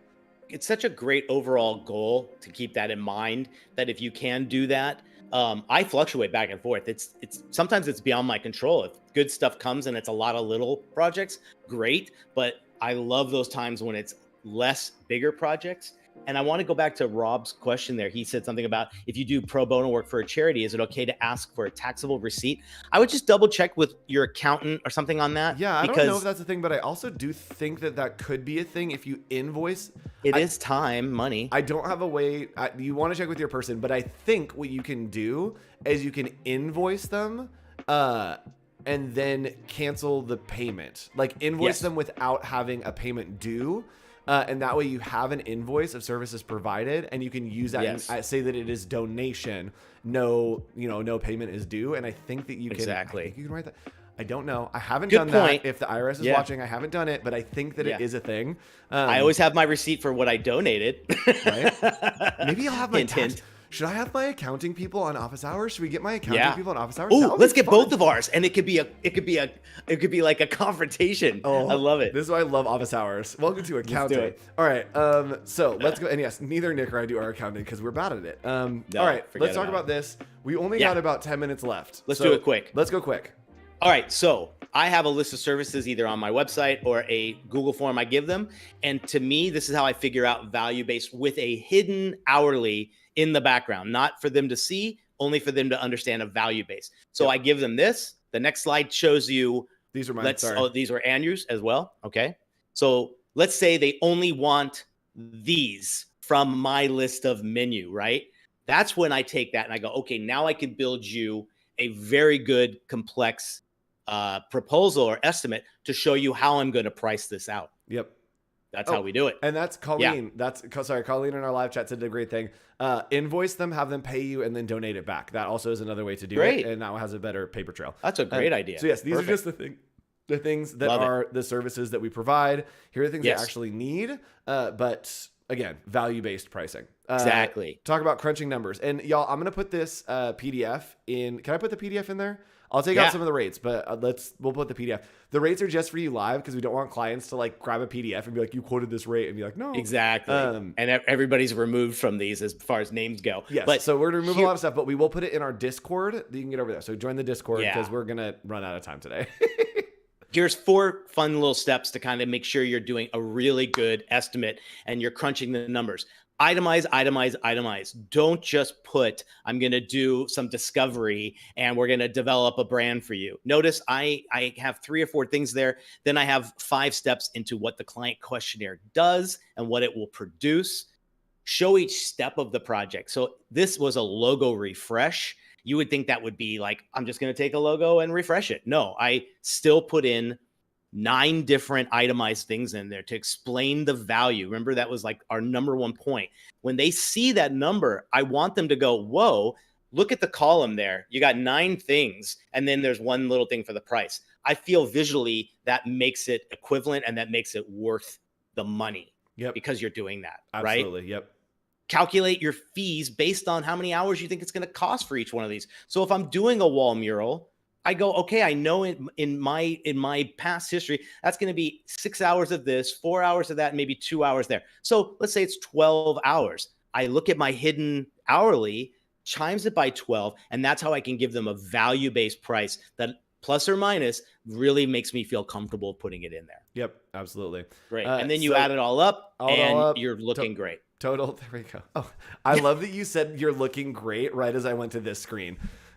It's such a great overall goal to keep that in mind, that if you can do that, I fluctuate back and forth. It's sometimes it's beyond my control. If good stuff comes and it's a lot of little projects, great. But I love those times when it's less bigger projects. And I want to go back to Rob's question there. He said something about, if you do pro bono work for a charity, is it okay to ask for a taxable receipt? I would just double check with your accountant or something on that. Yeah, I don't know if that's a thing, but I also do think that could be a thing if you invoice. It is time, money. I don't have a way. You want to check with your person, but I think what you can do is you can invoice them and then cancel the payment. Like invoice them without having a payment due. And that way you have an invoice of services provided, and you can use that and say that it is donation. No payment is due. And I think that you can, I think you can write that. I don't know. I haven't done that. If the IRS is watching, I haven't done it, but I think that it is a thing. I always have my receipt for what I donated. Right? Maybe I'll have my tax. Should I have my accounting people on office hours? Should we get my accounting people on office hours? Oh, let's get both of ours, and it could be like a confrontation. I love it. This is why I love office hours. Welcome to accounting. Let's do it. All right. So let's go. And yes, neither Nick or I do our accounting because we're bad at it. All right. Let's talk about this. We only got about 10 minutes left. Let's do it quick. Let's go quick. All right, so I have a list of services either on my website or a Google form I give them. And to me, this is how I figure out value-based with a hidden hourly in the background, not for them to see, only for them to understand a value-based. So I give them this. The next slide shows you. These are mine. These are Andrew's as well. Okay. So let's say they only want these from my list of menu, right? That's when I take that and I go, okay, now I can build you a very good, complex proposal or estimate to show you how I'm going to price this out. Yep. That's how we do it. And that's Colleen. Colleen in our live chat said a great thing. Invoice them, have them pay you, and then donate it back. That also is another way to do it. And now has a better paper trail. That's a great idea. So yes, these are just the things that are the services that we provide. Here are the things they actually need. But again, value-based pricing. Exactly. Talk about crunching numbers. And y'all, I'm going to put this PDF in. Can I put the PDF in there? I'll take out some of the rates, but we'll put the PDF. The rates are just for you live because we don't want clients to like grab a PDF and be like, you quoted this rate, and be like, no. Exactly. And everybody's removed from these as far as names go. Yes. But so we're going to remove a lot of stuff, but we will put it in our Discord that you can get over there. So join the Discord because we're going to run out of time today. Here's 4 fun little steps to kind of make sure you're doing a really good estimate and you're crunching the numbers. Itemize, itemize, itemize. Don't just put, I'm going to do some discovery and we're going to develop a brand for you. Notice I have 3 or 4 things there. Then I have 5 steps into what the client questionnaire does and what it will produce. Show each step of the project. So this was a logo refresh. You would think that would be like, I'm just going to take a logo and refresh it. No, I still put in 9 different itemized things in there to explain the value. Remember, that was like our number 1 point. When they see that number, I want them to go, whoa, look at the column there. You got 9 things, and then there's 1 little thing for the price. I feel visually that makes it equivalent and that makes it worth the money. Yep. Because you're doing that, Absolutely. right? Absolutely. Yep. Calculate your fees based on how many hours you think it's going to cost for each one of these. So if I'm doing a wall mural, I go, okay, I know in my past history, that's going to be 6 hours of this, 4 hours of that, maybe 2 hours there. So let's say it's 12 hours. I look at my hidden hourly, chimes it by 12, and that's how I can give them a value-based price that plus or minus really makes me feel comfortable putting it in there. Yep, absolutely. Great. And then you add it all up, and you're looking great. Total. There we go. Oh, I love that you said you're looking great right as I went to this screen.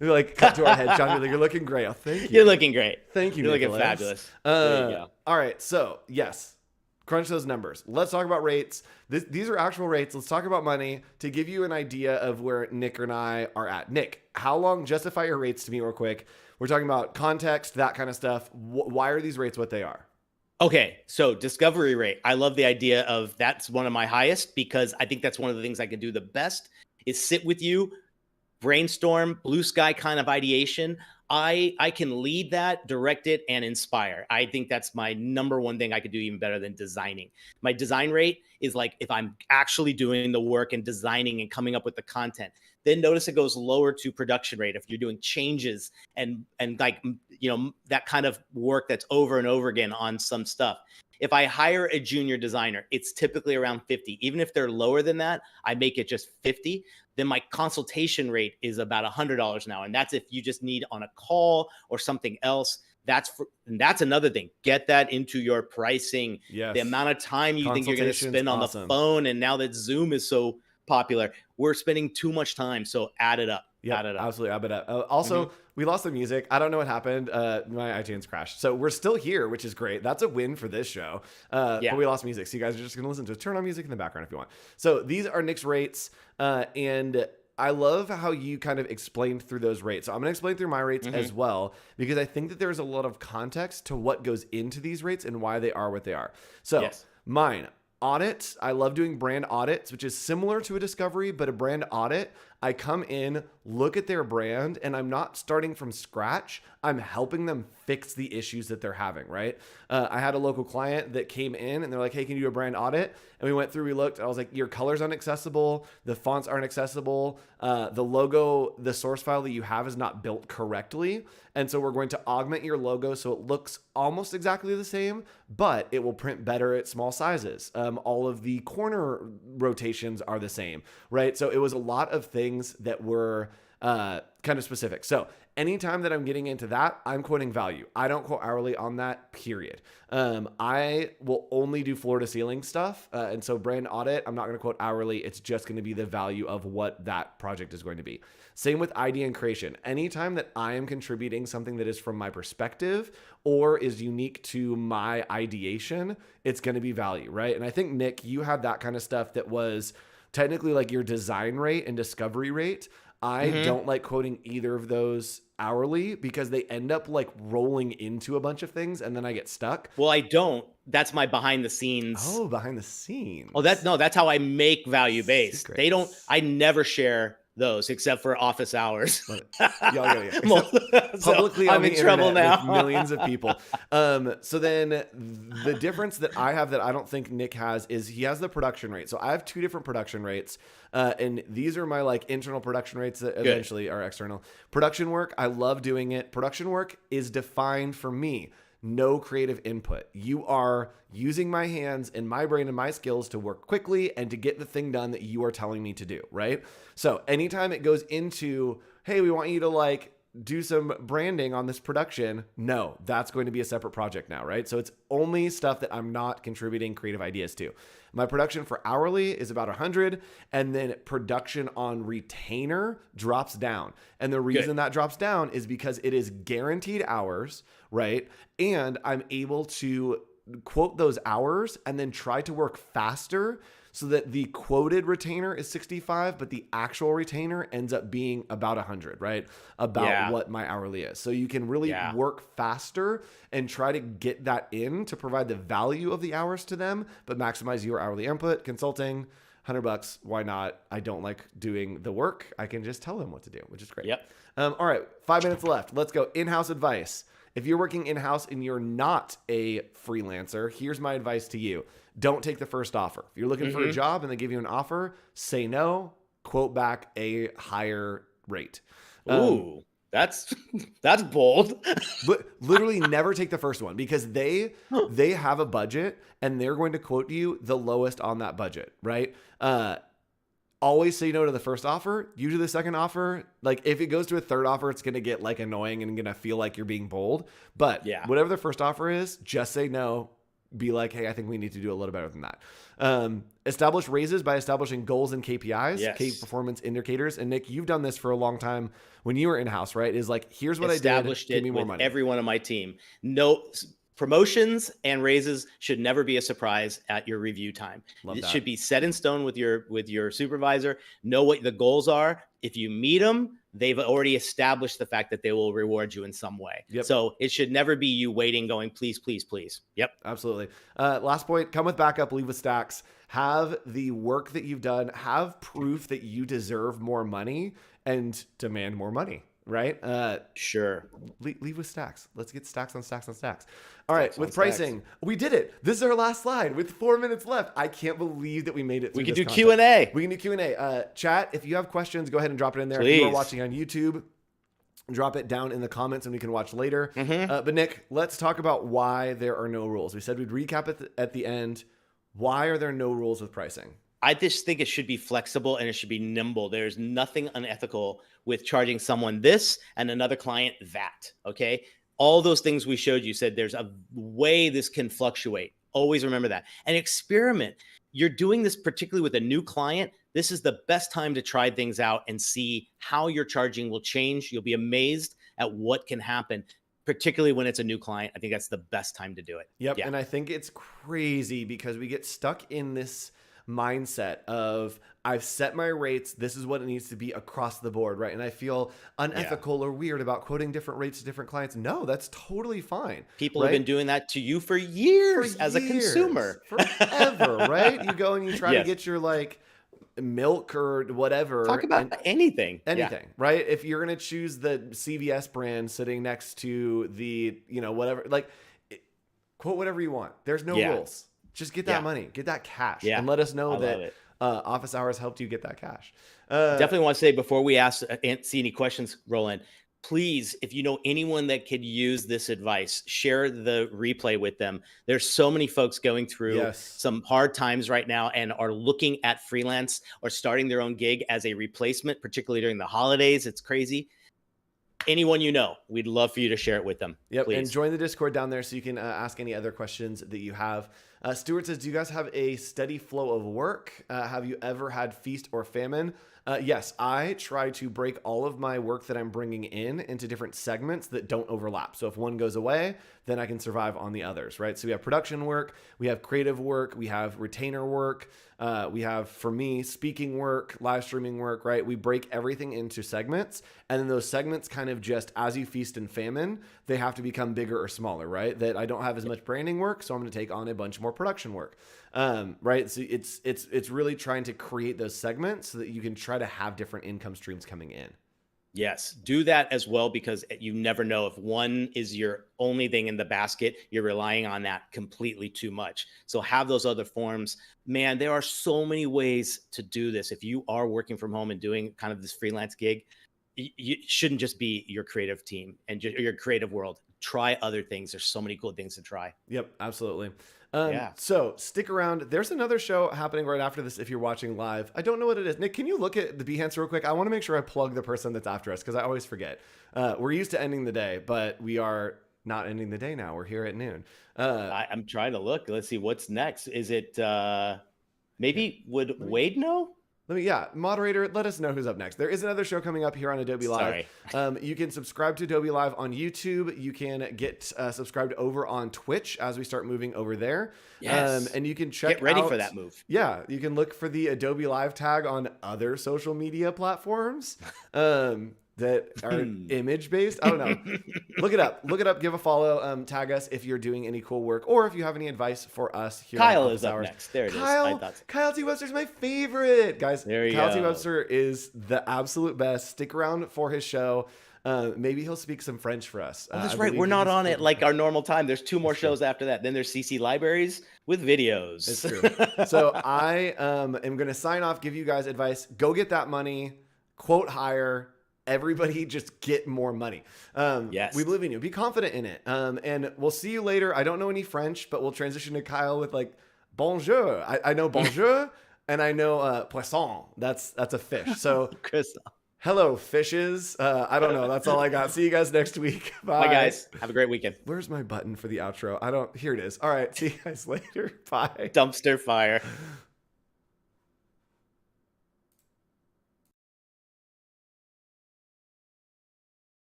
You're like, cut to our head, John. You're like, you're looking great. Oh, thank you. You're looking great. Thank you, You're Nicholas. looking fabulous. There you go. All right. So, yes, crunch those numbers. Let's talk about rates. These are actual rates. Let's talk about money to give you an idea of where Nick and I are at. Nick, how long? Justify your rates to me real quick. We're talking about context, that kind of stuff. Why are these rates what they are? Okay, so discovery rate. I love the idea of that's one of my highest because I think that's one of the things I can do the best is sit with you, brainstorm, blue sky kind of ideation. I can lead that, direct it, and inspire. I think that's my number 1 thing I could do even better than designing. My design rate is like if I'm actually doing the work and designing and coming up with the content. Then notice it goes lower to production rate if you're doing changes and like, you know, that kind of work that's over and over again on some stuff. If I hire a junior designer, it's typically around 50. Even if they're lower than that, I make it just 50. Then my consultation rate is about $100 now. And that's if you just need on a call or something else. And that's another thing. Get that into your pricing. Yes. The amount of time you think you're going to spend on the phone. And now that Zoom is so popular, we're spending too much time. So add it up. Yeah, absolutely. Add it up. Also, we lost the music. I don't know what happened. My iTunes crashed. So we're still here, which is great. That's a win for this show. But we lost music. So you guys are just going to listen to it. Turn on music in the background if you want. So these are Nick's rates. And I love how you kind of explained through those rates. So I'm going to explain through my rates as well, because I think that there's a lot of context to what goes into these rates and why they are what they are. So mine. Audits. I love doing brand audits, which is similar to a discovery, but a brand audit, I come in, look at their brand, and I'm not starting from scratch. I'm helping them fix the issues that they're having, right? I had a local client that came in and they're like, hey, can you do a brand audit? And we went through, we looked, I was like, your colors aren't accessible. The fonts aren't accessible. The logo, the source file that you have is not built correctly. And so we're going to augment your logo so it looks almost exactly the same, but it will print better at small sizes. All of the corner rotations are the same, right? So it was a lot of things that were kind of specific. So anytime that I'm getting into that, I'm quoting value. I don't quote hourly on that, period. I will only do floor to ceiling stuff. And so brand audit, I'm not going to quote hourly. It's just going to be the value of what that project is going to be. Same with idea and creation. Anytime that I am contributing something that is from my perspective or is unique to my ideation, it's going to be value, right? And I think, Nick, you had that kind of stuff that was technically like your design rate and discovery rate. I don't like quoting either of those hourly because they end up like rolling into a bunch of things and then I get stuck. Well, I don't. That's my behind the scenes. Oh, behind the scenes. Oh, that's how I make value based. I never share those except for office hours. Yeah. Except publicly so on I'm the in trouble internet now. with millions of people. So then the difference that I have that I don't think Nick has is he has the production rate. So I have 2 different production rates. And these are my like internal production rates that eventually are external. Production work, I love doing it. Production work is defined for me. No creative input. You are using my hands and my brain and my skills to work quickly and to get the thing done that you are telling me to do, right? So anytime it goes into, hey, we want you to like do some branding on this production, no, that's going to be a separate project now, right? So it's only stuff that I'm not contributing creative ideas to. My production for hourly is about 100, and then production on retainer drops down. And the reason that drops down is because it is guaranteed hours, right? And I'm able to quote those hours and then try to work faster so that the quoted retainer is 65, but the actual retainer ends up being about 100, right? About what my hourly is. So you can really work faster and try to get that in to provide the value of the hours to them, but maximize your hourly input. Consulting, $100, why not? I don't like doing the work. I can just tell them what to do, which is great. All right, 5 minutes left. Let's go. In-house advice. If you're working in-house and you're not a freelancer, here's my advice to you. Don't take the first offer. If you're looking for a job and they give you an offer, say no, quote back a higher rate. Ooh, that's bold. But literally never take the first one because they have a budget and they're going to quote you the lowest on that budget, right? Always say no to the first offer. Usually the second offer, like if it goes to a third offer, it's going to get like annoying and going to feel like you're being bold. But whatever the first offer is, just say no. Be like, hey, I think we need to do a little better than that. Establish raises by establishing goals and KPIs, key performance indicators. And Nick, you've done this for a long time when you were in-house, right? Is like, here's what I did. Give me more money. Everyone on my team. No promotions and raises should never be a surprise at your review time. It should be set in stone with your supervisor. Know what the goals are. If you meet them, they've already established the fact that they will reward you in some way. So it should never be you waiting, going, please, please, please. Absolutely. Last point, come with backup, leave with stacks. Have the work that you've done, have proof that you deserve more money and demand more money, right? Sure. Leave with stacks. Let's get stacks on stacks on stacks. All right, with pricing, we did it. This is our last slide with 4 minutes left. I can't believe that we made it through this content. Q&A. We can do Q&A. Chat, if you have questions, go ahead and drop it in there. Please. If you are watching on YouTube, drop it down in the comments and we can watch later. But Nick, let's talk about why there are no rules. We said we'd recap it at the end. Why are there no rules with pricing? I just think it should be flexible and it should be nimble. There's nothing unethical with charging someone this and another client that, okay? All those things we showed you said there's a way this can fluctuate. Always remember that. And experiment. You're doing this particularly with a new client. This is the best time to try things out and see how your charging will change. You'll be amazed at what can happen, particularly when it's a new client. I think that's the best time to do it. Yep. And I think it's crazy because we get stuck in this mindset of I've set my rates. This is what it needs to be across the board, right? And I feel unethical or weird about quoting different rates to different clients. No, that's totally fine. People have been doing that to you for years as a consumer. Forever, right? You go and you try to get your like milk or whatever. Talk about anything, right? If you're going to choose the CVS brand sitting next to the, whatever, like quote whatever you want. There's no rules. Just get that money, get that cash, and let us know that office hours helped you get that cash. Definitely want to say before we see any questions, Roland, please, if you know anyone that could use this advice, share the replay with them. There's so many folks going through some hard times right now and are looking at freelance or starting their own gig as a replacement, particularly during the holidays. It's crazy. Anyone you know, we'd love for you to share it with them. Please. And join the Discord down there so you can ask any other questions that you have. Stuart says, do you guys have a steady flow of work? Have you ever had feast or famine? Yes, I try to break all of my work that I'm bringing in into different segments that don't overlap. So if one goes away, then I can survive on the others, right? So we have production work, we have creative work, we have retainer work, we have, for me, speaking work, live streaming work, right? We break everything into segments, and then those segments kind of just, as you feast and famine, they have to become bigger or smaller, right? That I don't have as much branding work, so I'm going to take on a bunch more more production work. Right. So it's really trying to create those segments so that you can try to have different income streams coming in. Yes, do that as well, because you never know if one is your only thing in the basket, you're relying on that completely too much. So have those other forms. Man, there are so many ways to do this. If you are working from home and doing kind of this freelance gig, you shouldn't just be your creative team and your creative world. Try other things. There's so many cool things to try. Yep, absolutely. Yeah. So stick around. There's another show happening right after this if you're watching live. I don't know what it is. Nick, can you look at the Behance real quick? I want to make sure I plug the person that's after us because I always forget. We're used to ending the day, but we are not ending the day now. We're here at noon. I'm trying to look. Let's see what's next. Is it would Wade know? Moderator, let us know who's up next. There is another show coming up here on Adobe Live. You can subscribe to Adobe Live on YouTube. You can get subscribed over on Twitch as we start moving over there. Yes. And you can check Get ready out, for that move. Yeah, you can look for the Adobe Live tag on other social media platforms that are image based. I don't know. Look it up. Give a follow. Tag us if you're doing any cool work or if you have any advice for us here. Kyle is up next. There it is. Kyle T. Webster's my favorite, guys. Kyle T. Webster is the absolute best. Stick around for his show. Maybe he'll speak some French for us. Oh, that's right. We're not on it like our normal time. There's 2 more shows after that. Then there's CC Libraries with videos. It's true. So I am going to sign off, give you guys advice. Go get that money. Quote hire. Everybody just get more money. Yes. We believe in you. Be confident in it. And we'll see you later. I don't know any French, but we'll transition to Kyle with like bonjour. I know bonjour and I know poisson. That's a fish. So hello, fishes. I don't know. That's all I got. See you guys next week. Bye. Bye, guys. Have a great weekend. Where's my button for the outro? Here it is. All right. See you guys later. Bye. Dumpster fire.